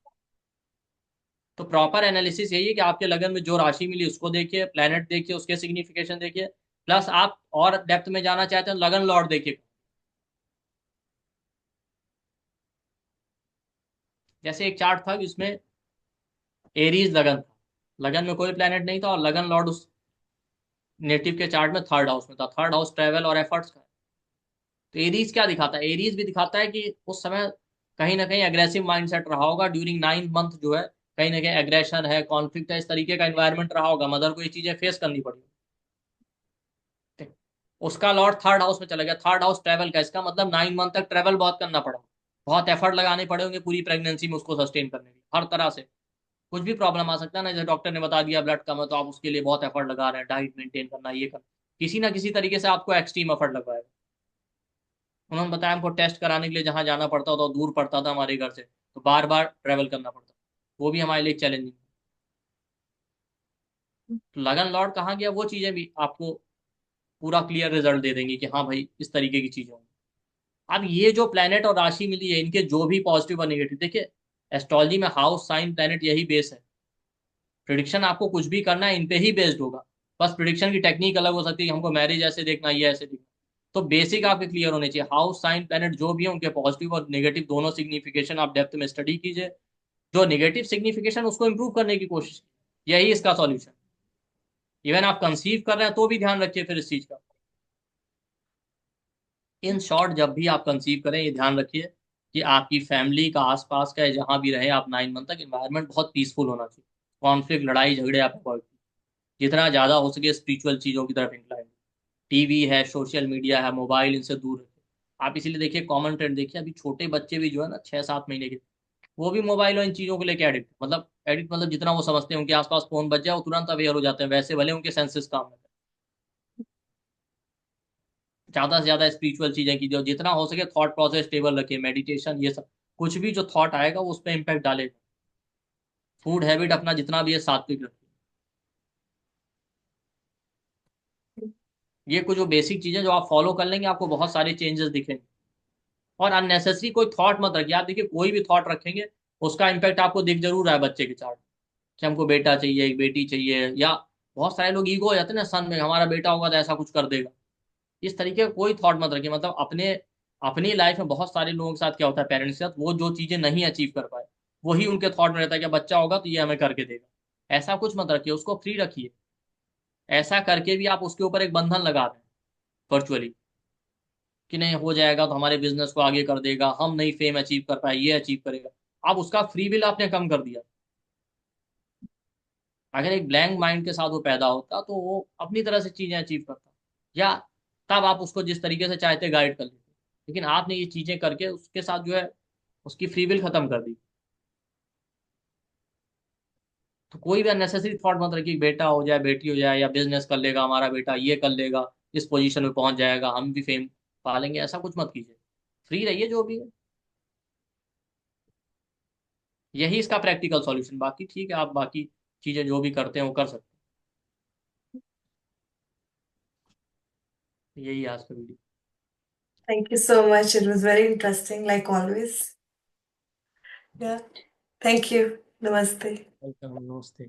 तो प्रॉपर एनालिसिस यही है कि आपके लगन में जो राशि मिली उसको देखिए, प्लेनेट देखिए, उसके सिग्निफिकेशन देखिए, प्लस आप और डेप्थ में जाना चाहते हैं लगन लॉर्ड देखिए। जैसे एक चार्ट था जिसमें एरीज लगन था, लगन में कोई प्लेनेट नहीं था और लगन लॉर्ड उस नेटिव के चार्ट में थर्ड हाउस में था, थर्ड हाउस ट्रेवल और एफर्ट्स का। तो एरीज क्या दिखाता है, एरीज भी दिखाता है कि उस समय कहीं ना कहीं एग्रेसिव माइंडसेट रहा होगा ड्यूरिंग 9 मंथ, जो है कहीं ना कहीं एग्रेशन है, कॉन्फ्लिक्ट है, इस तरीके का एनवायरनमेंट रहा होगा, मदर को ये चीजें फेस करनी पड़ी। ठीक। उसका लॉर्ड थर्ड हाउस में चला गया, थर्ड हाउस ट्रेवल का, इसका मतलब 9 मंथ तक ट्रेवल बहुत करना पड़ा, बहुत एफर्ट लगाने पड़े होंगे पूरी प्रेगनेंसी में उसको सस्टेन करने के लिए, हर तरह से। कुछ भी प्रॉब्लम आ सकता है ना, जैसे डॉक्टर ने बता दिया ब्लड कम है तो आप उसके लिए बहुत एफर्ट लगा रहे हैं, डाइट मेंटेन करना, ये करना, किसी ना किसी तरीके से आपको एक्सट्रीम एफर्ट लगवाएगा। उन्होंने बताया हमको टेस्ट कराने के लिए जहाँ जाना पड़ता था दूर पड़ता था हमारे घर से, तो बार बार ट्रेवल करना पड़ता, वो भी हमारे लिए चैलेंजिंग। तो लगन लॉर्ड कहाँ गया, वो चीजें भी आपको पूरा क्लियर रिजल्ट दे देंगी कि हाँ भाई इस तरीके की चीजें होंगी। अब ये जो प्लेनेट और राशि मिली है इनके जो भी पॉजिटिव और नेगेटिव देखिए, एस्ट्रोलॉजी में हाउस साइन प्लेनेट यही बेस है। प्रिडिक्शन आपको कुछ भी करना है इन पे ही बेस्ड होगा, बस प्रिडिक्शन की टेक्निक अलग हो सकती है कि हमको मैरिज ऐसे देखना, ये ऐसे देखना। तो बेसिक आपके क्लियर होने चाहिए, हाउस साइन प्लेनेट जो भी है उनके पॉजिटिव और नेगेटिव दोनों सिग्निफिकेशन आप डेप्थ में स्टडी कीजिए, जो नेगेटिव सिग्निफिकेशन उसको इंप्रूव करने की कोशिश कीजिए, यही इसका सॉल्यूशन। इवन आप कंसीव कर रहे हैं तो भी ध्यान रखिए फिर इस चीज का। इन शॉर्ट जब भी आप कंसीव करें ये ध्यान रखिए कि आपकी फैमिली का आसपास का जहां भी रहे आप 9 मंथ तक इन्वायरमेंट बहुत पीसफुल होना चाहिए, कॉन्फ्लिक्ट लड़ाई झगड़े आप अवॉइड कीजिए, जितना ज्यादा हो सके स्पिरिचुअल चीजों की तरफ इंक्लाइन। टीवी है, सोशल मीडिया है, मोबाइल, इनसे दूर रखिए। आप इसीलिए देखिए कॉमन ट्रेंड देखिए, अभी छोटे बच्चे भी जो है ना 6-7 महीने के, वो भी मोबाइल और इन चीजों को लेकर एडिक्ट, मतलब एडिक्ट मतलब जितना वो समझते हैं उनके आसपास फोन बज जाए वो तुरंत अवेयर हो जाते हैं, वैसे भले उनके सेंसेस काम करते हैं। ज्यादा से ज्यादा स्पिरिचुअल चीजें कीजिए, और जितना हो सके थॉट प्रोसेस स्टेबल रखिए, मेडिटेशन, ये सब। कुछ भी जो थॉट आएगा वो उस पर इम्पैक्ट डालेगा। फूड हैबिट अपना जितना भी है सात्विक रखिए। ये कुछ जो बेसिक चीजें जो आप फॉलो कर लेंगे, आपको बहुत सारे चेंजेस दिखेंगे। और अननेसेसरी कोई थॉट मत रखिए। आप देखिए, कोई भी थॉट रखेंगे उसका इम्पैक्ट आपको दिख जरूर रहा है बच्चे के चार्ट, कि हमको बेटा चाहिए, एक बेटी चाहिए, या बहुत सारे लोग ईगो हो जाते हैं ना सन में, हमारा बेटा होगा तो ऐसा कुछ कर देगा। इस तरीके का कोई थॉट मत रखिए। मतलब अपने अपनी लाइफ में बहुत सारे लोगों के साथ क्या होता है, पेरेंट्स के साथ, वो जो चीजें नहीं अचीव कर पाए वही उनके थॉट में रहता है कि बच्चा होगा तो ये हमें करके देगा। ऐसा कुछ मत रखिए, उसको फ्री रखिए। ऐसा करके भी आप उसके ऊपर एक बंधन लगा दें वर्चुअली, कि नहीं हो जाएगा तो हमारे बिजनेस को आगे कर देगा, हम नहीं फेम अचीव कर पाए ये अचीव करेगा। आप उसका फ्री विल आपने कम कर दिया। अगर एक ब्लैंक माइंड के साथ वो पैदा होता तो वो अपनी तरह से चीजें अचीव करता, या तब आप उसको जिस तरीके से चाहते गाइड कर लेते। लेकिन आपने ये चीजें करके उसके साथ जो है उसकी फ्री विल खत्म कर दी। तो कोई भी अननेसेसरी थॉट मत रखिए, बेटा हो जाए, बेटी हो जाए, या बिजनेस कर लेगा हमारा बेटा, ये कर लेगा, इस पोजीशन में पहुंच जाएगा, हम भी फेम पालेंगे, ऐसा कुछ मत कीजिए। फ्री रहिए जो भी है। यही इसका प्रैक्टिकल सॉल्यूशन। बाकी ठीक है, आप बाकी चीजें जो भी करते हैं वो कर सकते हैं। यही आज का video. Thank you so much. It was very interesting, like always. Yeah. Thank you. Namaste. Welcome, नमस्ते।